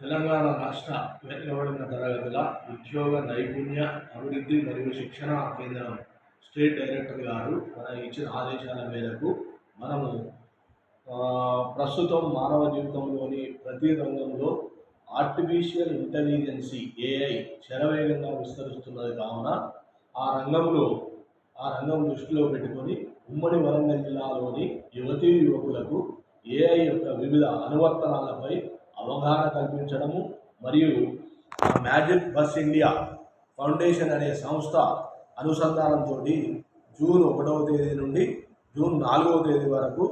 తెలంగాణ రాష్ట్ర వెనుకబడిన తరగతుల ఉద్యోగ నైపుణ్య అభివృద్ధి మరియు శిక్షణ కేంద్రం స్టేట్ డైరెక్టర్ గారు ఇచ్చిన ఆదేశాల మేరకు మనము ప్రస్తుతం మానవ జీవితంలోని ప్రతి రంగంలో ఆర్టిఫిషియల్ ఇంటెలిజెన్సీ ఏఐ శరవేగంగా విస్తరిస్తున్నది కావున ఆ రంగంలో ఆ రంగం దృష్టిలో పెట్టుకొని ఉమ్మడి వరంగల్ జిల్లాలోని యువతీ యువకులకు ఏఐ యొక్క వివిధ అనువర్తనాలపై అవగాహన కల్పించడము మరియు మ్యాజిక్ బస్ ఇండియా ఫౌండేషన్ అనే సంస్థ అనుసంధానంతో జూన్ 1వ తేదీ నుండి జూన్ 4వ తేదీ వరకు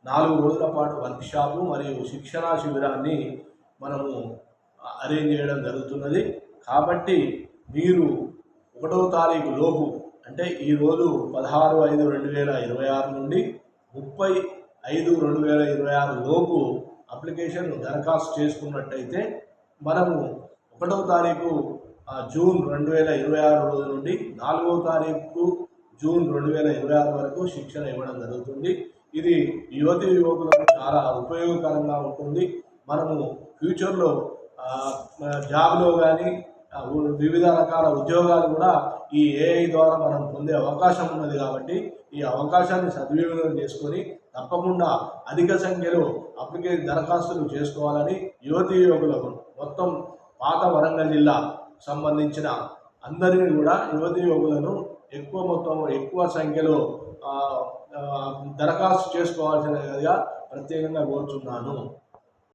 4 రోజుల పాటు వర్క్షాపు మరియు శిక్షణా శిబిరాన్ని మనము అరేంజ్ చేయడం జరుగుతున్నది. కాబట్టి మీరు 1వ తారీఖు లోపు అంటే ఈరోజు 16/5/2026 నుండి 30/5/2026 లోపు అప్లికేషన్ దరఖాస్తు చేసుకున్నట్టయితే మనము 1వ తారీఖు జూన్ 2026 రోజు నుండి 4వ తారీఖు జూన్ 2026 వరకు శిక్షణ ఇవ్వడం జరుగుతుంది. ఇది యువతి యువకులకు చాలా ఉపయోగకరంగా ఉంటుంది. మనము ఫ్యూచర్లో జాబ్లో కానీ వివిధ రకాల ఉద్యోగాలు కూడా ఈ ఏఐ ద్వారా మనం పొందే అవకాశం ఉన్నది. కాబట్టి ఈ అవకాశాన్ని సద్వినియోగం చేసుకొని తప్పకుండా అధిక సంఖ్యలో దరఖాస్తులు చేసుకోవాలని యువతీ యువకులకు మొత్తం పాత వరంగల్ జిల్లా సంబంధించిన అందరినీ కూడా యువతీ యువకులను ఎక్కువ సంఖ్యలో దరఖాస్తు చేసుకోవాల్సినదిగా ప్రత్యేకంగా కోరుచున్నాను.